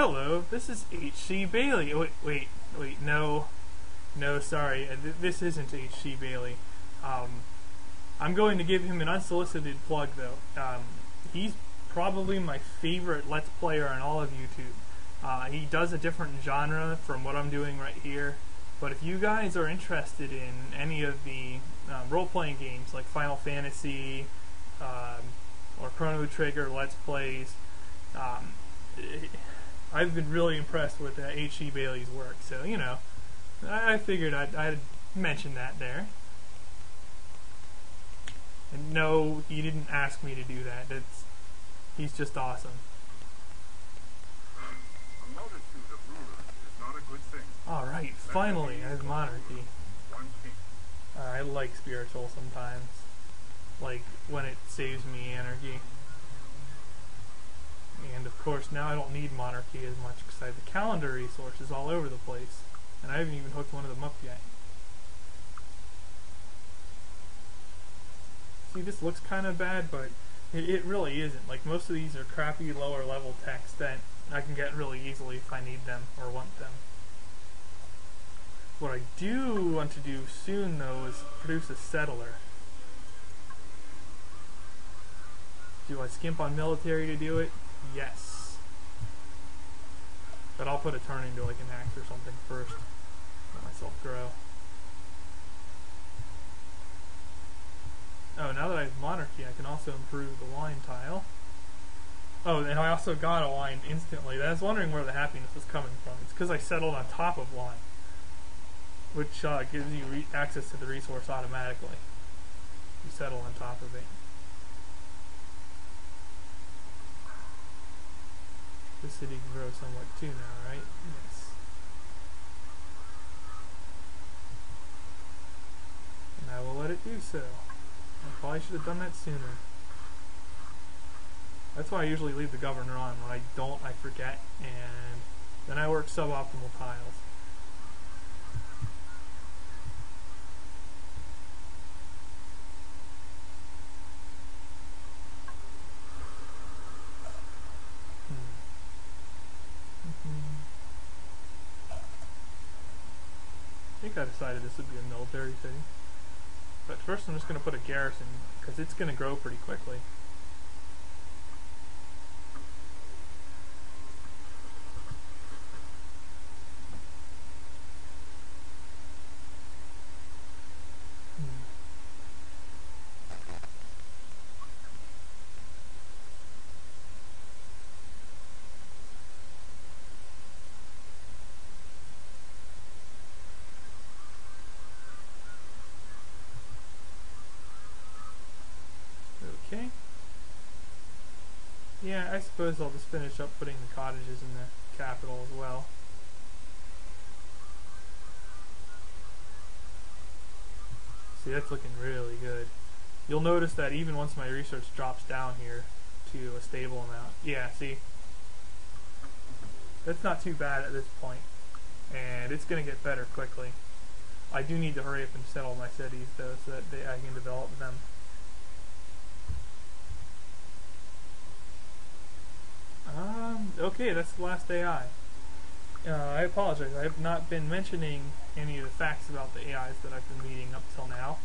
Hello, this is H.C. Bailey. Wait, no, sorry, this isn't H.C. Bailey. I'm going to give him an unsolicited plug, though. He's probably my favorite Let's Player on all of YouTube. He does a different genre from what I'm doing right here, but if you guys are interested in any of the role-playing games like Final Fantasy or Chrono Trigger Let's Plays, I've been really impressed with H.C. Bailey's work, so, you know, I figured I'd mention that there. And no, he didn't ask me to do that. He's just awesome. A multitude of rulers is not a good thing. Alright, finally, I have monarchy. One king. I like spiritual sometimes. Like, when it saves me anarchy. And of course, now I don't need monarchy as much because I have the calendar resources all over the place. And I haven't even hooked one of them up yet. See, this looks kind of bad, but it really isn't. Like, most of these are crappy lower level text that I can get really easily if I need them or want them. What I do want to do soon, though, is produce a settler. Do I skimp on military to do it? Yes. But I'll put a turn into like an axe or something first. Let myself grow. Oh, now that I have monarchy, I can also improve the wine tile. Oh, and I also got a wine instantly. I was wondering where the happiness was coming from. It's because I settled on top of wine, which gives you access to the resource automatically. You settle on top of it. The city can grow somewhat too now, right? Yes. And I will let it do so. I probably should have done that sooner. That's why I usually leave the governor on. When I don't, I forget, and then I work suboptimal tiles. I think I decided this would be a military city. But first I'm just going to put a garrison, because it's going to grow pretty quickly. Okay. Yeah, I suppose I'll just finish up putting the cottages in the capital as well. See, that's looking really good. You'll notice that even once my research drops down here to a stable amount. Yeah, see? That's not too bad at this point. And it's going to get better quickly. I do need to hurry up and settle my cities, though, so that I can develop them. Okay, that's the last AI. I apologize, I have not been mentioning any of the facts about the AIs that I've been meeting up till now.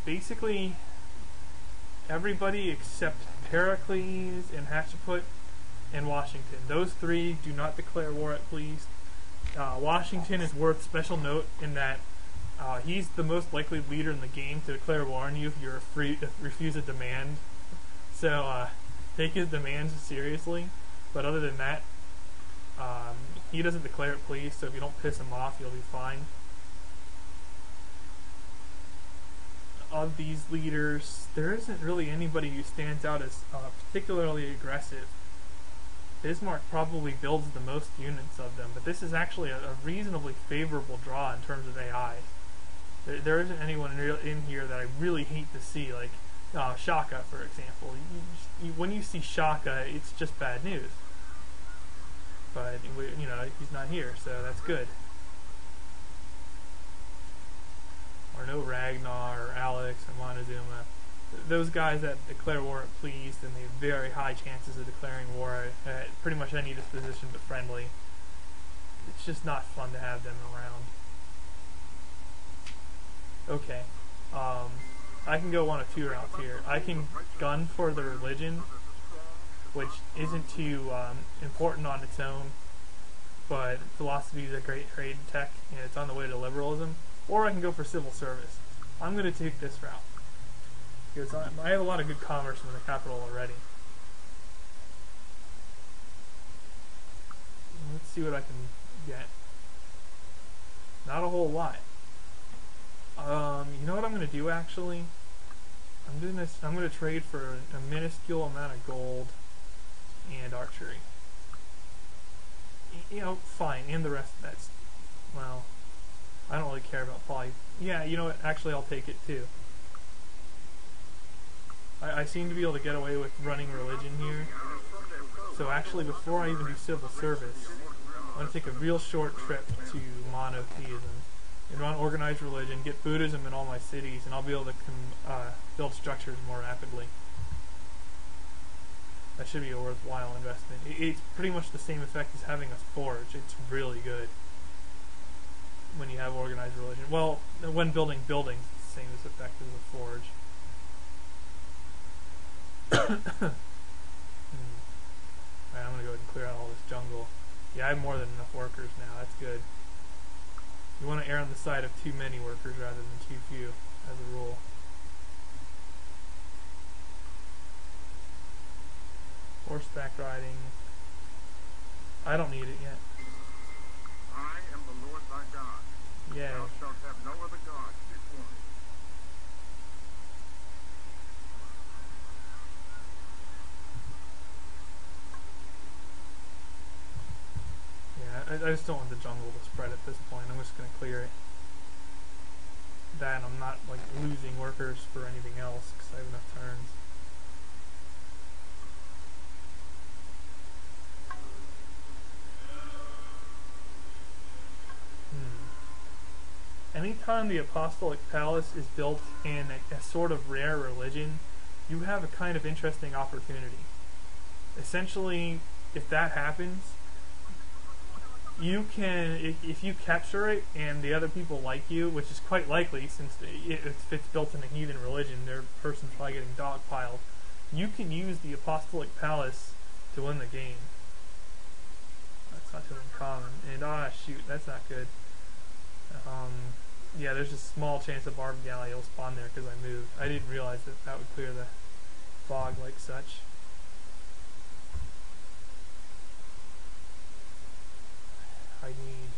Basically, everybody except Pericles and Hatshepsut and Washington. Those three do not declare war at please. Washington is worth special note in that he's the most likely leader in the game to declare war on you if you refuse a demand. So, take his demands seriously, but other than that, he doesn't declare it please, so if you don't piss him off, you'll be fine. Of these leaders, there isn't really anybody who stands out as particularly aggressive. Bismarck probably builds the most units of them, but this is actually a reasonably favorable draw in terms of AI. There isn't anyone in here that I really hate to see, like Shaka, for example. When you see Shaka, it's just bad news. But, you know, he's not here, so that's good. Or no Ragnar, or Alex, or Montezuma. those guys that declare war are pleased, and they have very high chances of declaring war at pretty much any disposition but friendly. It's just not fun to have them around. Okay. I can go one of two routes here. I can gun for the religion, which isn't too important on its own, but philosophy is a great trade tech, and it's on the way to liberalism. Or I can go for civil service. I'm going to take this route, because I have a lot of good commerce in the capital already. Let's see what I can get. Not a whole lot. You know what I'm going to do actually? I'm going to trade for a minuscule amount of gold and archery. You know, fine, and the rest. That's, well, I don't really care about poly. Yeah, you know what? Actually, I'll take it too. I seem to be able to get away with running religion here. So actually, before I even do civil service, I'm going to take a real short trip to monotheism and run organized religion, get Buddhism in all my cities, and I'll be able to build structures more rapidly. That should be a worthwhile investment. It's pretty much the same effect as having a forge. It's really good when you have organized religion. Well, when building buildings, it's the same as effect as a forge. Alright, I'm going to go ahead and clear out all this jungle. Yeah, I have more than enough workers now. That's good. You want to err on the side of too many workers rather than too few, as a rule. Horseback riding. I don't need it yet. I am the Lord thy God. Yeah. Thou shalt have no other gods before me. Yeah, I just don't want the jungle to spread at this point. I'm just going to clear it. That, and I'm not like losing workers for anything else because I have enough turns. Anytime the Apostolic Palace is built in a sort of rare religion, you have a kind of interesting opportunity. Essentially, if that happens, you can, if you capture it and the other people like you, which is quite likely since if it's built in a heathen religion, their person's probably getting dogpiled, you can use the Apostolic Palace to win the game. That's not too uncommon. And shoot, that's not good. Yeah, there's a small chance a barbed galley will spawn there because I moved. I didn't realize that that would clear the fog like such. I need,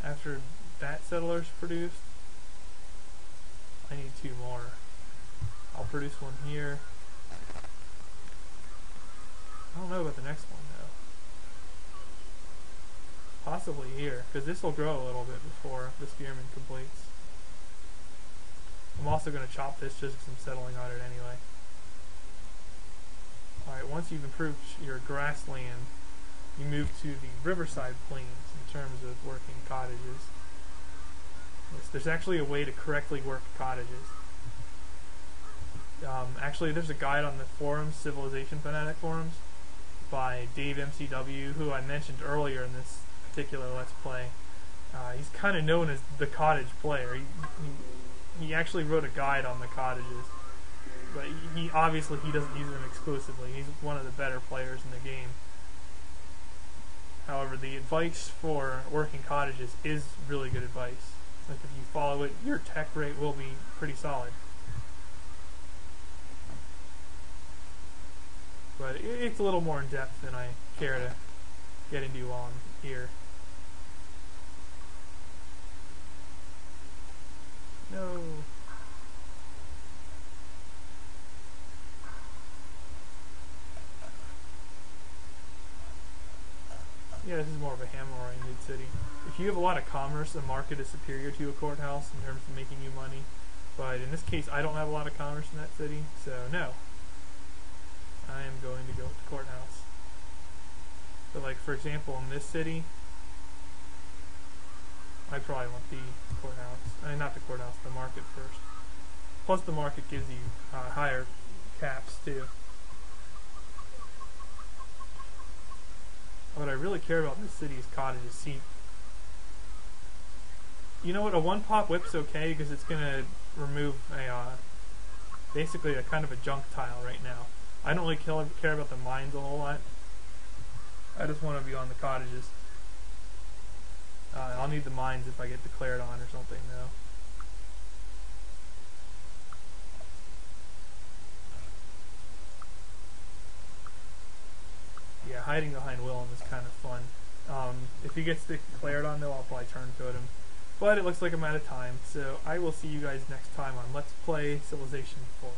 after that settler's produced, I need 2 more. I'll produce one here. I don't know about the next one though. Possibly here, because this will grow a little bit before the spearman completes. I'm also going to chop this just because I'm settling on it anyway. Alright, once you've improved your grassland, you move to the riverside plains in terms of working cottages. Yes, there's actually a way to correctly work cottages. Actually, there's a guide on the forums, Civilization Fanatic forums, by Dave MCW, who I mentioned earlier in this particular Let's Play. He's kind of known as the cottage player. He actually wrote a guide on the cottages, but he obviously doesn't use them exclusively. He's one of the better players in the game. However, the advice for working cottages is really good advice. Like if you follow it, your tech rate will be pretty solid. But it's a little more in depth than I care to get into on here. No. Yeah, this is more of a hammer-oriented city. If you have a lot of commerce, a market is superior to a courthouse in terms of making you money. But in this case, I don't have a lot of commerce in that city, so no. I am going to go with the courthouse. But like, for example, in this city, I probably want the courthouse. I mean, not the courthouse, the market first. Plus the market gives you higher caps too. What I really care about in this city is cottages. See, you know what? A one pop whip's okay because it's gonna remove a basically a kind of a junk tile right now. I don't really care about the mines a whole lot. I just want to be on the cottages. I'll need the mines if I get declared on or something though. Yeah, hiding behind Willem is kind of fun. If he gets declared on though, I'll probably turn code him. But it looks like I'm out of time, so I will see you guys next time on Let's Play Civilization 4.